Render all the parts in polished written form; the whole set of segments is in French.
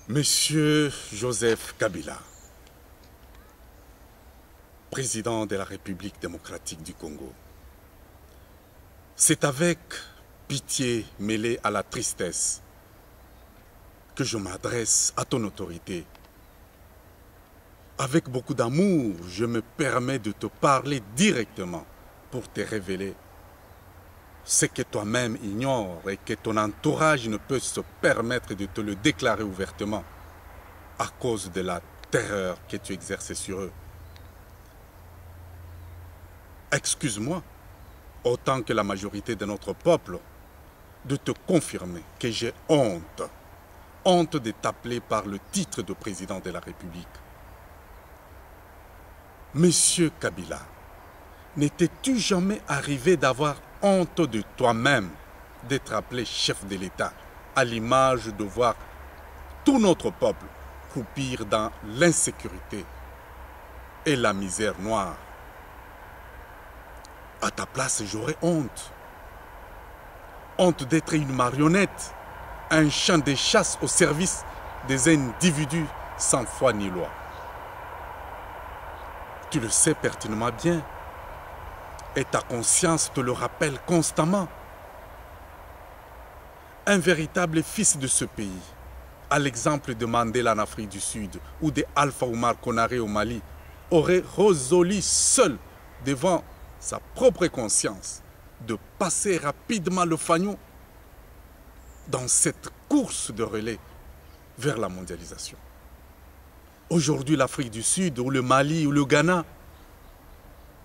Monsieur Joseph Kabila, président de la République démocratique du Congo, c'est avec pitié mêlée à la tristesse que je m'adresse à ton autorité. Avec beaucoup d'amour, je me permets de te parler directement pour te révéler ce que toi-même ignores et que ton entourage ne peut se permettre de te le déclarer ouvertement à cause de la terreur que tu exerces sur eux. Excuse-moi, autant que la majorité de notre peuple, de te confirmer que j'ai honte de t'appeler par le titre de président de la République. Monsieur Kabila, n'étais-tu jamais arrivé d'avoir honte de toi-même d'être appelé chef de l'État, à l'image de voir tout notre peuple croupir dans l'insécurité et la misère noire? À ta place, j'aurais honte. Honte d'être une marionnette, un champ de chasse au service des individus sans foi ni loi. Tu le sais pertinemment bien. Et ta conscience te le rappelle constamment. Un véritable fils de ce pays, à l'exemple de Mandela en Afrique du Sud ou de Alpha Oumar Konaré au Mali, aurait résolu seul devant sa propre conscience de passer rapidement le fanion dans cette course de relais vers la mondialisation. Aujourd'hui, l'Afrique du Sud ou le Mali ou le Ghana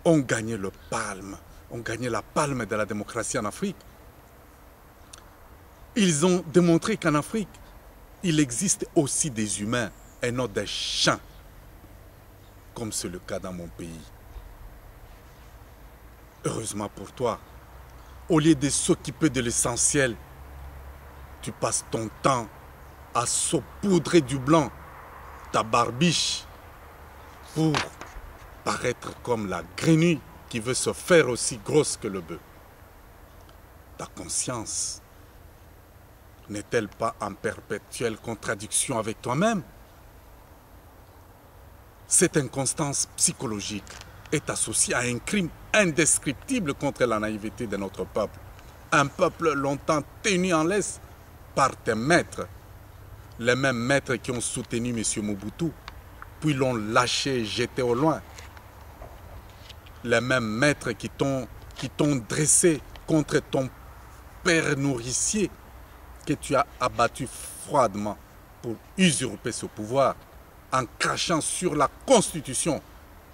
ont gagné la palme de la démocratie en Afrique. Ils ont démontré qu'en Afrique, il existe aussi des humains et non des champs, comme c'est le cas dans mon pays. Heureusement pour toi, au lieu de s'occuper de l'essentiel, tu passes ton temps à saupoudrer du blanc ta barbiche pour paraître comme la grenouille qui veut se faire aussi grosse que le bœuf. Ta conscience n'est-elle pas en perpétuelle contradiction avec toi-même? Cette inconstance psychologique est associée à un crime indescriptible contre la naïveté de notre peuple. Un peuple longtemps tenu en laisse par tes maîtres, les mêmes maîtres qui ont soutenu M. Mobutu, puis l'ont lâché et jeté au loin. Les mêmes maîtres qui t'ont dressé contre ton père nourricier que tu as abattu froidement pour usurper ce pouvoir en crachant sur la Constitution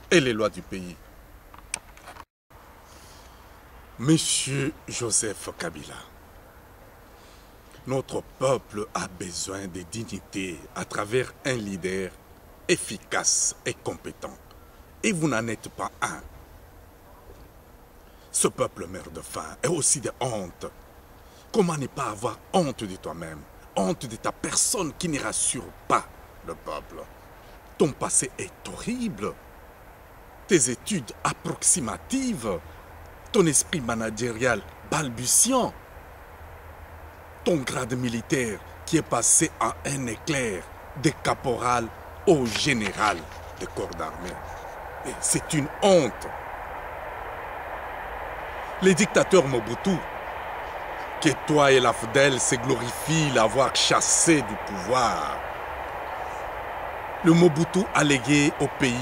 et les lois du pays. Monsieur Joseph Kabila, notre peuple a besoin de dignité à travers un leader efficace et compétent. Et vous n'en êtes pas un. Ce peuple meurt de faim et aussi de honte. Comment ne pas avoir honte de toi-même? Honte de ta personne qui ne rassure pas le peuple. Ton passé est horrible. Tes études approximatives. Ton esprit managérial balbutiant. Ton grade militaire qui est passé en un éclair de caporal au général de corps d'armée. Et c'est une honte. Les dictateurs Mobutu, que toi et l'AFDEL se glorifient l'avoir chassé du pouvoir. Le Mobutu a légué au pays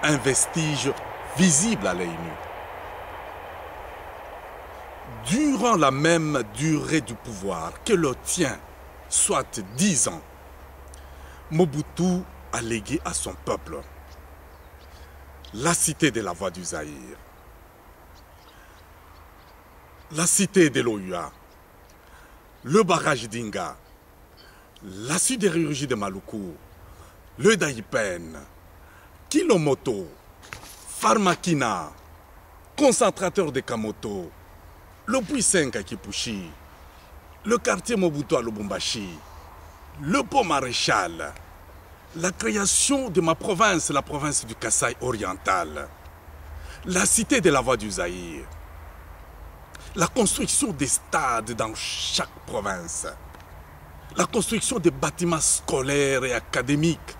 un vestige visible à l'œil nu. Durant la même durée du pouvoir que le tien, soit 10 ans, Mobutu a légué à son peuple la cité de la voie du Zaïre, la cité de l'Oyua, le barrage d'Inga, la sidérurgie de Maluku, le Daïpen, Kilomoto, Pharmakina, concentrateur de Kamoto, le puits 5 à Kipushi, le quartier Mobutu à Lubumbashi, le pont Maréchal, la création de ma province, la province du Kasaï oriental, la cité de la voie du Zaïre, la construction des stades dans chaque province, la construction des bâtiments scolaires et académiques,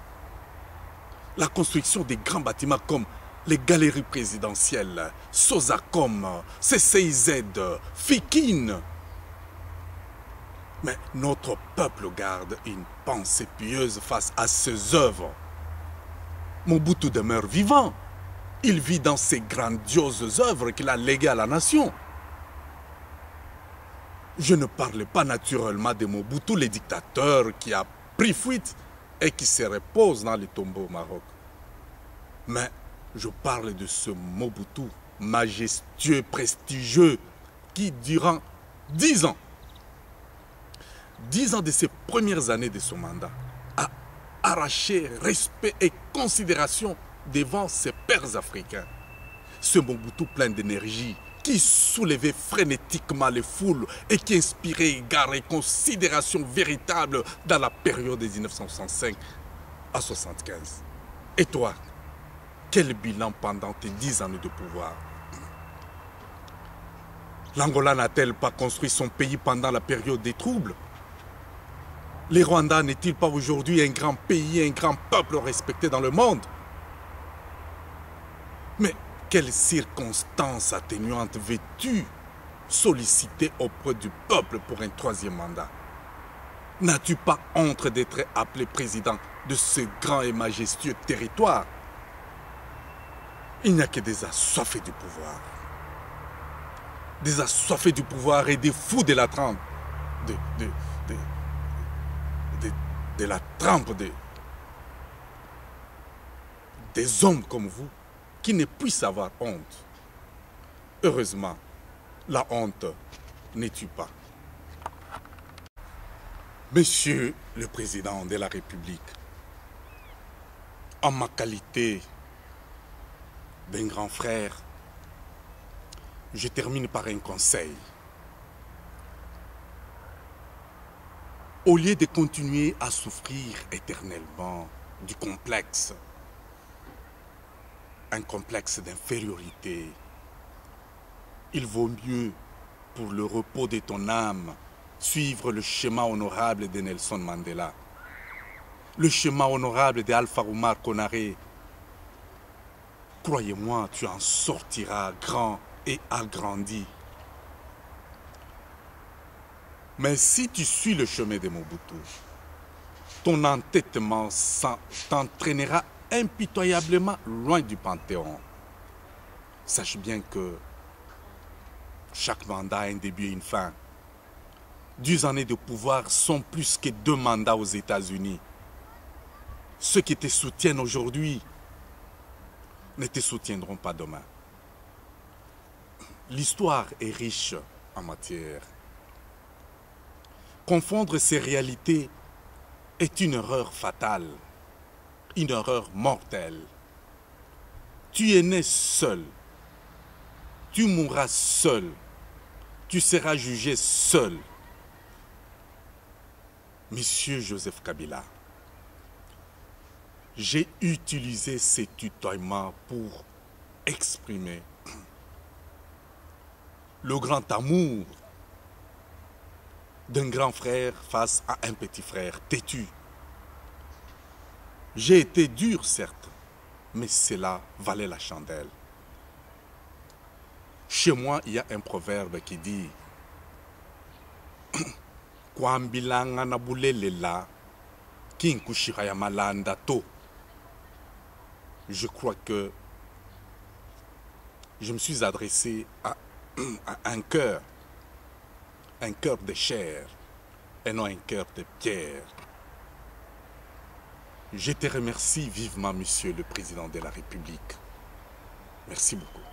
la construction des grands bâtiments comme les galeries présidentielles, Sosacom, CCIZ, Fikine. Mais notre peuple garde une pensée pieuse face à ces œuvres. Mobutu demeure vivant. Il vit dans ces grandioses œuvres qu'il a léguées à la nation. Je ne parle pas naturellement de Mobutu, le dictateur qui a pris fuite et qui se repose dans les tombeaux au Maroc. Mais je parle de ce Mobutu majestueux, prestigieux, qui durant 10 ans, 10 ans de ses premières années de son mandat, a arraché respect et considération devant ses pairs africains. Ce Mobutu plein d'énergie, qui soulevait frénétiquement les foules et qui inspirait égard et considération véritable dans la période de 1965 à 1975. Et toi, quel bilan pendant tes 10 années de pouvoir? L'Angola n'a-t-elle pas construit son pays pendant la période des troubles? Les Rwandais n'est-il pas aujourd'hui un grand pays, un grand peuple respecté dans le monde? Mais quelles circonstances atténuantes veux-tu solliciter auprès du peuple pour un troisième mandat? N'as-tu pas honte d'être appelé président de ce grand et majestueux territoire? Il n'y a que des assoiffés du pouvoir. Des assoiffés du pouvoir et des fous de la trempe. De la trempe des hommes comme vous qui ne puissent avoir honte. Heureusement, la honte ne tue pas. Monsieur le Président de la République, en ma qualité d'un grand frère, je termine par un conseil. Au lieu de continuer à souffrir éternellement du complexe, un complexe d'infériorité, il vaut mieux, pour le repos de ton âme, suivre le chemin honorable de Nelson Mandela, le chemin honorable d'Alpha Oumar Konaré. Croyez-moi, tu en sortiras grand et agrandi. Mais si tu suis le chemin de Mobutu, ton entêtement t'entraînera impitoyablement loin du Panthéon. Sache bien que chaque mandat a un début et une fin. 10 années de pouvoir sont plus que 2 mandats aux États-Unis. Ceux qui te soutiennent aujourd'hui ne te soutiendront pas demain. L'histoire est riche en matière. Confondre ces réalités est une erreur fatale, une erreur mortelle. Tu es né seul, tu mourras seul, tu seras jugé seul. Monsieur Joseph Kabila, j'ai utilisé ces tutoiements pour exprimer le grand amour d'un grand frère face à un petit frère têtu. J'ai été dur, certes, mais cela valait la chandelle. Chez moi, il y a un proverbe qui dit Kwambilanga na bulelela kinkushira ya malanda to. Je crois que je me suis adressé à un cœur de chair et non un cœur de pierre. Je te remercie vivement, Monsieur le Président de la République. Merci beaucoup.